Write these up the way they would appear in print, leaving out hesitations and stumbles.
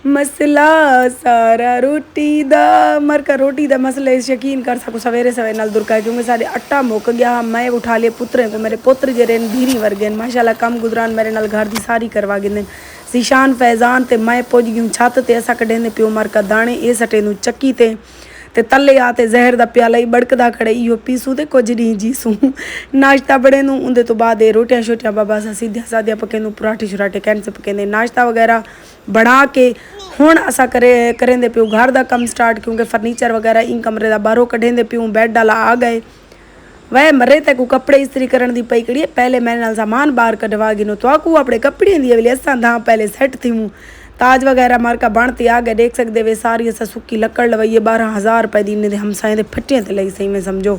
मसला सारा रोटी दा मर का रोटी दा मसले यकीन कर सको सवेरे सवेरे नाल दुरका क्योंकि सारे आटा मुक गया। मैं उठा लिए पुत्रे को, मेरे पुत्र जेरे धीरी वर्गे माशाल्लाह कम गुजरान मेरे नाल घर दी सारी करवा गिंदे। सीशान फैजान ते मैं पुज गई छत ते असा कढेंदे पियो मर का दाने ए सटे नू चक्की ते तले आते जहर दा प्याला ही बड़कदा खड़े इो पीसू ते कुछ नहीं जीसू। नाश्ता बड़े नू उंदे तो बाद रोटियां शोटियां बाबा सा सीधिया सादिया पकेंदू पराठे शराठे कैंसे पकेंदे नाश्ता वगैरह बना के हुण असा करेंदे पियो घर दा कम स्टार्ट क्योंकि फर्नीचर वगैरह इन कमरे दा बाहरों कढेंदे पियो। बेड डाला आ गए वह मरे तक कपड़े इस्त्री करन दी पई कड़िए पहले मेरे नाल सामान बाहर कढवा गिनो तो आकू अपने कपड़े दी अगले असा दा पहले सेट थी मूँ ताज वगैरह मार का बनती आ गए देख सकते वे सारी असा सुक्की लकड़ लवाइए 12,000 रुपए दी इन्हें हमसाएं दे फट्टियां ते लई सही में समझो।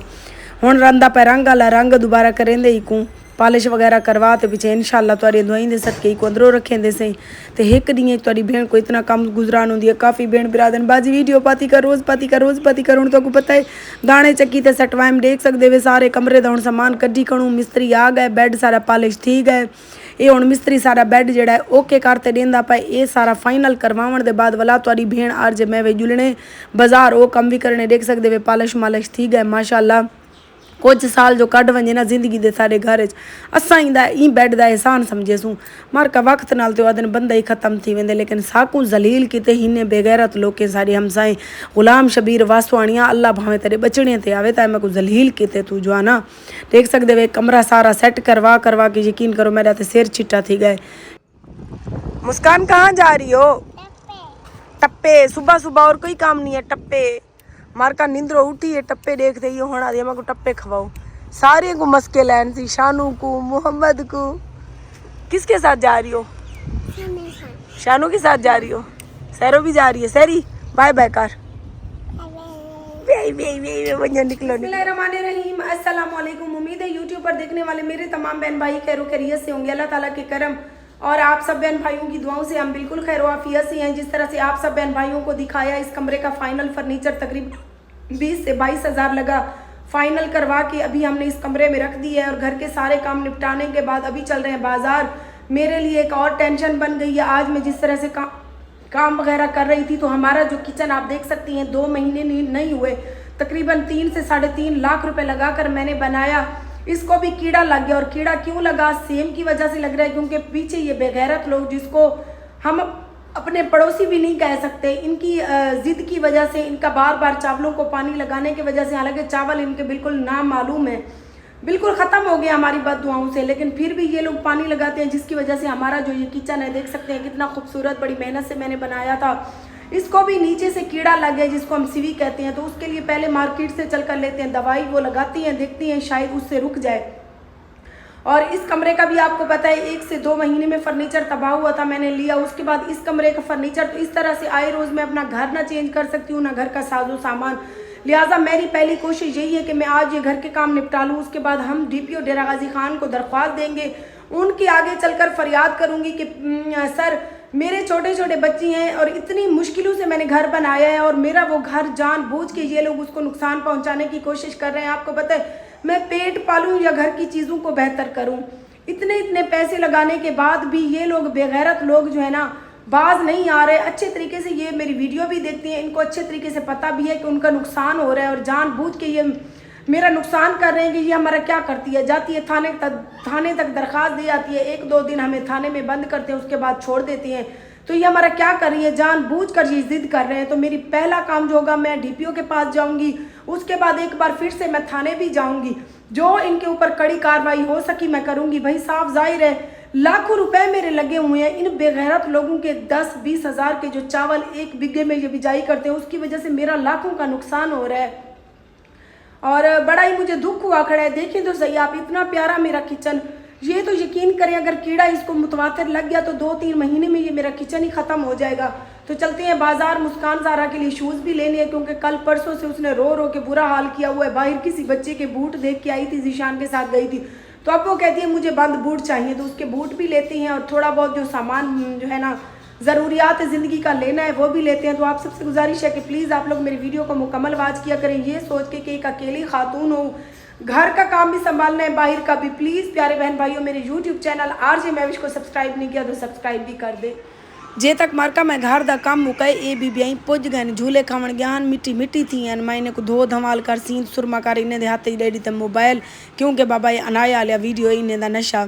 हुण रंदा पे रंग आला रंग दोबारा करेंदे ही कूँ पॉलिश वगैरह करवा तो पिछे इंशाल्लाह तुआरी दुआई दे सदके को अंदरों रखेंदे सही तो एक दी तुआरी भेण को इतना कम गुजरान होंगी है। काफ़ी भेण बिरादन बाजी वीडियो पाती कर रोज़ पाती कर हूँ तो पता है दाने चक्की ते सटवाइम देख सकते वे सारे कमरे का हूँ सामान कड्डी कणू मिस्त्री आ गए बेड सारा पॉलिश थी गए ये हुण मिस्त्री सारा बेड जेड़ा है ओके करते देंदा पाए ये सारा फाइनल करवावन दे बाद वाला तुआरी भेण आज मैं वे जुलने बाजार वो कम भी करने देख सकते वे पॉलिश मालिश थी गए माशाल्लाह। कुछ साल जो कढ़ वजे ना जिंदगी दे सारे घर असा ई बैड का एहसान समझे सूँ मर का वक्त नाल तो आदन बंदा ही खत्म थी वेंदे लेकिन साकू जलील किते हिने बेगैरत लोके सारी हमसाएं गुलाम शबीर वासवाणिया अल्लाह भावे तेरे बचने ते आवे ता मैं को जलील किते तू जो ना देख सकते वे कमरा सारा सेट करवा के यकीन करो मेरा तो सिर चिट्टा थी गए। मुस्कान कहाँ जा रही हो? टप्पे सुबह सुबह और कोई काम नहीं है टप्पे मार का नींदरो उठी है टप्पे देखते ही होना दिया को टप्पे खवाओ सारे को मस्के लैन सी शानू को मोहम्मद को। किसके साथ जा रही हो? शानू के साथ जा रही हो? सैरो भी जा रही है सैरी बाय बाय कर निकलो। बिस्मिल्लाहिर्रहमानिर्रहीम अस्सलाम वालेकुम। उम्मीद है यूट्यूब पर देखने वाले मेरे तमाम बहन भाई खैर खैरियत से होंगे। अल्लाह ताला के करम और आप सब बहन भाइयों की दुआओं से हम बिल्कुल खैर वाफियत से हैं। जिस तरह से आप सब बहन भाइयों को दिखाया इस कमरे का फाइनल फर्नीचर तकरीबन 20 से 22,000 लगा फाइनल करवा के अभी हमने इस कमरे में रख दी है और घर के सारे काम निपटाने के बाद अभी चल रहे हैं बाजार। मेरे लिए एक और टेंशन बन गई है। आज मैं जिस तरह से काम वगैरह कर रही थी तो हमारा जो किचन आप देख सकती हैं 2 महीने नहीं हुए तकरीबन 3 से 3.5 लाख रुपए लगाकर मैंने बनाया। इसको भी कीड़ा लग गया और कीड़ा क्यों लगा? सेम की वजह से लग रहा है क्योंकि पीछे ये बेगैरत लोग जिसको हम अपने पड़ोसी भी नहीं कह सकते इनकी ज़िद की वजह से इनका बार बार चावलों को पानी लगाने की वजह से हालांकि चावल इनके बिल्कुल नामालूम है बिल्कुल ख़त्म हो गया हमारी बददुआओं से लेकिन फिर भी ये लोग पानी लगाते हैं जिसकी वजह से हमारा जो ये किचन है देख सकते हैं कितना खूबसूरत बड़ी मेहनत से मैंने बनाया था। इसको भी नीचे से कीड़ा लग गया जिसको हम सीवी कहते हैं तो उसके लिए पहले मार्केट से चल कर लेते हैं दवाई वो लगाती हैं देखती हैं शायद उससे रुक जाए। और इस कमरे का भी आपको पता है 1 से 2 महीने में फर्नीचर तबाह हुआ था मैंने लिया उसके बाद इस कमरे का फर्नीचर तो इस तरह से आए रोज़ मैं अपना घर ना चेंज कर सकती हूँ ना घर का साजो सामान। लिहाजा मेरी पहली कोशिश यही है कि मैं आज ये घर के काम निपटा लूँ उसके बाद हम DPO डेरा गाजी खान को दरख्वास्त देंगे उनके आगे चलकर फरियाद करूँगी कि सर मेरे छोटे छोटे बच्चे हैं और इतनी मुश्किलों से मैंने घर बनाया है और मेरा वो घर जानबूझ के ये लोग उसको नुकसान पहुंचाने की कोशिश कर रहे हैं। आपको पता है मैं पेट पालूं या घर की चीज़ों को बेहतर करूं इतने पैसे लगाने के बाद भी ये लोग बेगैरत लोग जो है ना बाज नहीं आ रहे। अच्छे तरीके से ये मेरी वीडियो भी देखती हैं इनको अच्छे तरीके से पता भी है कि उनका नुकसान हो रहा है और जानबूझ के ये मेरा नुकसान कर रहे हैं कि ये हमारा क्या करती है जाती है थाने तक दरख्वास्त दी जाती है 1-2 दिन हमें थाने में बंद करते हैं उसके बाद छोड़ देती हैं तो ये हमारा क्या कर रही है जानबूझ कर ये जिद कर रहे हैं। तो मेरी पहला काम जो होगा मैं DPO के पास जाऊंगी उसके बाद एक बार फिर से मैं थाने भी जाऊंगी जो इनके ऊपर कड़ी कार्रवाई हो सकी मैं करूंगी। भाई साफ जाहिर है लाखों रुपए मेरे लगे हुए हैं इन बेगैरत लोगों के 10-20 हज़ार के जो चावल 1 बीघे में ये बिजाई करते हैं उसकी वजह से मेरा लाखों का नुकसान हो रहा है और बड़ा ही मुझे दुख हुआ खड़ा है। देखिए तो सही आप इतना प्यारा मेरा किचन ये तो यकीन करें अगर कीड़ा इसको मुतवातिर लग गया तो 2-3 महीने में ये मेरा किचन ही ख़त्म हो जाएगा। तो चलते हैं बाजार मुस्कान ज़ारा के लिए शूज़ भी लेने हैं क्योंकि कल परसों से उसने रो के बुरा हाल किया हुआ है। बाहर किसी बच्चे के बूट देख के आई थी जीशान के साथ गई थी तो अब वो कहती है मुझे बंद बूट चाहिए तो उसके बूट भी लेती हैं और थोड़ा बहुत जो सामान जो है ना ज़रूरियात ज़िंदगी का लेना है वो भी लेते हैं। तो आप सबसे गुजारिश है कि प्लीज़ आप लोग मेरी वीडियो को मुकम्मल वाच किया करें ये सोच के कि एक अकेली खातून हो घर का काम भी संभालना है बाहर का भी। प्लीज़ प्यारे बहन भाइयों मेरे YouTube चैनल RJ महविश को सब्सक्राइब नहीं किया तो सब्सक्राइब भी कर दे। जे तक मारका मैं घर दा काम मुकाए ए बीबियाई पुज गए झूले खावन गयान मिट्टी मिट्टी थी मैंने को धो धमाल कर सीन सुरमा कर इन्हें हाथ डेडी ते मोबाइल क्योंकि बाबा ये अनाया लिया वीडियो इन्हें दा नशा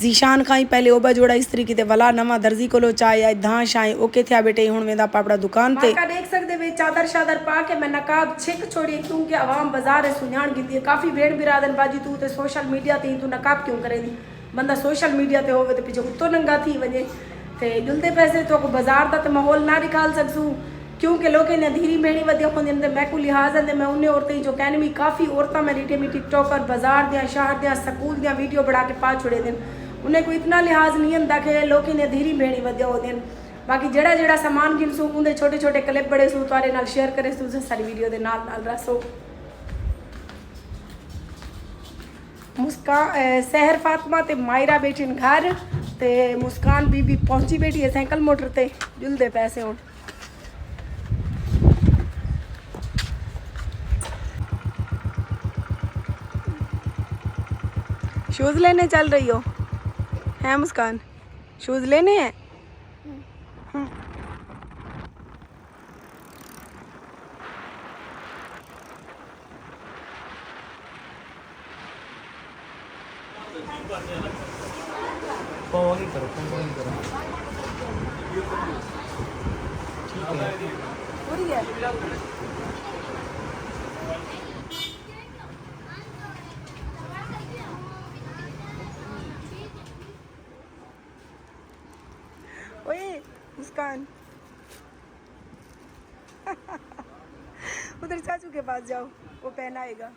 जीशान खाई पहले ओबा जोड़ा इस्त्री की वला नवा दर्जी को चाय आई धाश आई ओके थे बेटे हुण वेंदा पापड़ा दुकान पे देख सकते वे चादर शादर पा के मैं नकाब छिक छोड़ी क्योंकि आवाम बाजार है सुनियान गिनती है काफ़ी भेड़ बिरादन बाजी तू तो सोशल मीडिया ते तू नकाब क्यों करेगी बंदा सोशल मीडिया ते होवे तो पीछे कुत्तो नंगा थी वजे ते जुलते पैसे तो बाजार का तो माहौल ना निकाल सकूँ क्योंकि लोग ने धीरी भेड़ी वधिया होंगे मैं को लिहाज है मैं उन्हें औरतें जो कहने भी काफ़ी औरतें मैं रीटे में टिकटॉकर बाजार दियाँ शहर दियाँ स्कूल दियाँ वीडियो बना के पा छुड़े दिन उन्हें कोई इतना लिहाज नहीं होंगे कि लोग ने धीरी भेड़ी वधिया हो दिन बाकी जड़ा जड़ा सामान गिन सूँ उनके छोटे छोटे क्लिप बड़े सूँ तुरे नाल शेयर करे सूँ सारी वीडियो के नाल रसो मुस्कान सहर फातिमा ते मायरा बेटी घर ते मुस्कान बीबी पहुंची बेटी है साइकिल मोटर ते जुलदे पैसे हुण शूज़ लेने चल रही हो हैं मुस्कान शूज़ लेने हैं ओए मुस्कान उधर चाचू के पास जाओ वो पहनाएगा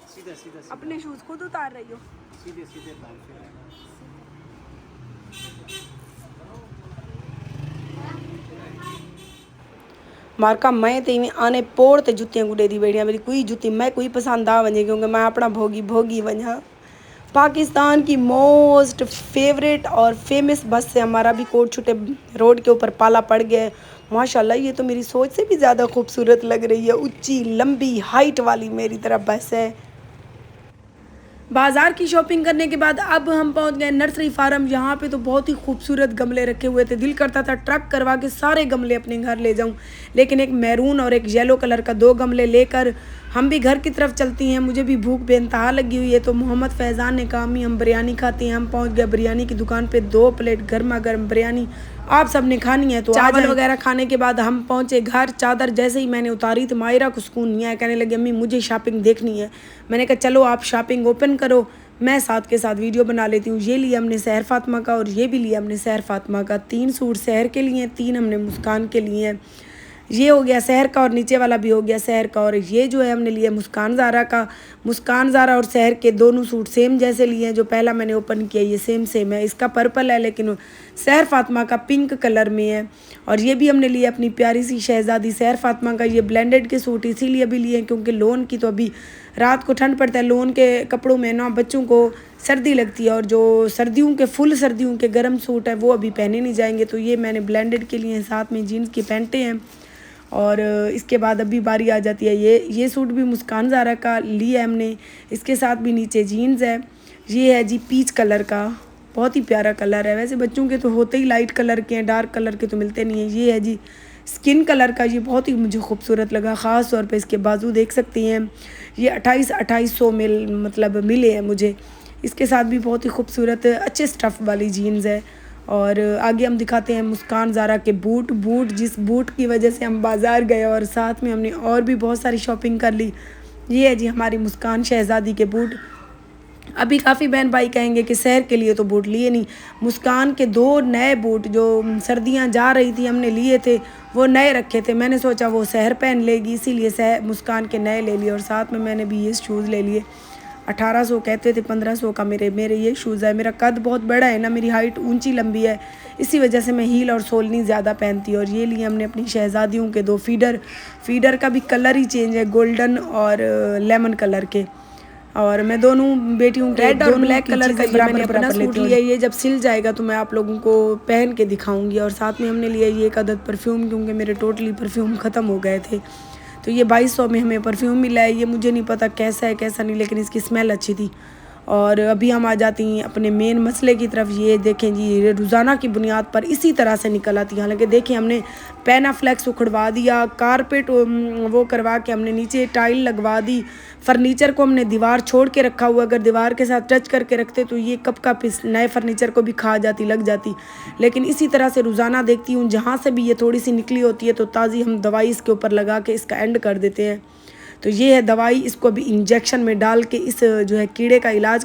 सीधा सीधा अपने शूज खुद उतार रही हो सीधे सीधे मारका मैं ते में आने पोड़ ते जुतियां गुडे दी बेड़ियां मेरी कोई जुती मैं कोई पसंद आ वने क्योंकि मैं अपना भोगी वना पाकिस्तान की मोस्ट फेवरेट और फेमस बस से हमारा भी कोट छुटे रोड के ऊपर पाला पड़ गया है माशाल्लाह ये तो मेरी सोच से भी ज़्यादा खूबसूरत लग रही है ऊंची लंबी हाइट वाली मेरी तरह बस है बाज़ार की शॉपिंग करने के बाद अब हम पहुंच गए नर्सरी फार्म यहाँ पे तो बहुत ही खूबसूरत गमले रखे हुए थे दिल करता था ट्रक करवा के सारे गमले अपने घर ले जाऊं लेकिन एक मैरून और एक येलो कलर का 2 गमले लेकर हम भी घर की तरफ चलती हैं मुझे भी भूख बेइंतहा लगी हुई है तो मोहम्मद फैज़ान ने कहा अम्मी हम बिरयानी खाते हैं हम पहुँच गए बिरयानी की दुकान पर 2 प्लेट गर्मा गर्म बिरयानी आप सब ने खानी है तो चावल वगैरह खाने के बाद हम पहुंचे घर चादर जैसे ही मैंने उतारी तो मायरा को सुकून नहीं आया कहने लगी अम्मी मुझे शॉपिंग देखनी है मैंने कहा चलो आप शॉपिंग ओपन करो मैं साथ के साथ वीडियो बना लेती हूँ ये लिया हमने सहर फातिमा का और ये भी लिया हमने सहर फातिमा का 3 सूट सहर के लिए 3 हमने मुस्कान के लिए हैं ये हो गया सहर का और नीचे वाला भी हो गया सहर का और ये जो है हमने लिया मुस्कान ज़ारा का मुस्कान ज़ारा और सहर के दोनों सूट सेम जैसे लिए हैं जो पहला मैंने ओपन किया ये सेम है इसका पर्पल है लेकिन सहर फातिमा का पिंक कलर में है और ये भी हमने लिया अपनी प्यारी सी शहज़ादी सहर फातिमा का ये ब्लेंडेड के सूट इसीलिए भी लिए क्योंकि लोन की तो अभी रात को ठंड पड़ता है लोन के कपड़ों में ना बच्चों को सर्दी लगती है और जो सर्दियों के फुल सर्दियों के गर्म सूट है वो अभी पहने नहीं जाएंगे तो ये मैंने ब्लेंडेड के लिए साथ में जीन्स की पैंटें हैं और इसके बाद अभी बारी आ जाती है ये सूट भी मुस्कान ज़ारा का लिया है हमने इसके साथ भी नीचे जीन्स है ये है जी पीच कलर का बहुत ही प्यारा कलर है वैसे बच्चों के तो होते ही लाइट कलर के हैं डार्क कलर के तो मिलते नहीं हैं ये है जी स्किन कलर का ये बहुत ही मुझे खूबसूरत लगा ख़ास तौर पे इसके बाजू देख सकती हैं ये 2800 मतलब मिले हैं मुझे इसके साथ भी बहुत ही खूबसूरत अच्छे स्टफ़ वाली जीन्स है और आगे हम दिखाते हैं मुस्कान ज़ारा के बूट जिस बूट की वजह से हम बाज़ार गए और साथ में हमने और भी बहुत सारी शॉपिंग कर ली ये है जी हमारी मुस्कान शहज़ादी के बूट अभी काफ़ी बहन भाई कहेंगे कि शहर के लिए तो बूट लिए नहीं मुस्कान के 2 नए बूट जो सर्दियां जा रही थी हमने लिए थे वो नए रखे थे मैंने सोचा वो शहर पहन लेगी इसीलिए मुस्कान के नए ले लिए और साथ में मैंने भी ये शूज़ ले लिए 1800 कहते थे 1500 का मेरे ये शूज़ है मेरा कद बहुत बड़ा है ना मेरी हाइट ऊंची लंबी है इसी वजह से मैं हील और सोल नहीं ज़्यादा पहनती और ये लिए हमने अपनी शहज़ादियों के 2 फीडर का भी कलर ही चेंज है गोल्डन और लेमन कलर के और मैं दोनों बेटियों के रेड और ब्लैक कलर का मैंने अपना सूट लिया ये जब सिल जाएगा तो मैं आप लोगों को पहन के दिखाऊंगी और साथ में हमने लिया ये एक अदद परफ्यूम क्योंकि मेरे टोटली परफ्यूम ख़त्म हो गए थे तो ये 2200 में हमें परफ्यूम मिला है ये मुझे नहीं पता कैसा है कैसा नहीं लेकिन इसकी स्मेल अच्छी थी और अभी हम आ जाती हैं अपने मेन मसले की तरफ। ये देखें जी, ये रोज़ाना की बुनियाद पर इसी तरह से निकल आती है। हालांकि देखिए हमने पैनाफ्लेक्स उखड़वा दिया, कारपेट वो करवा के हमने नीचे टाइल लगवा दी, फर्नीचर को हमने दीवार छोड़ के रखा हुआ। अगर दीवार के साथ टच करके रखते तो ये कब का पिस नए फर्नीचर को भी खा जाती, लग जाती। लेकिन इसी तरह से रोज़ाना देखती हूँ जहाँ से भी ये थोड़ी सी निकली होती है तो ताज़ी हम दवाई इसके ऊपर लगा के इसका एंड कर देते हैं। तो ये है दवाई, इसको अभी इंजेक्शन में डाल के इस जो है कीड़े का इलाज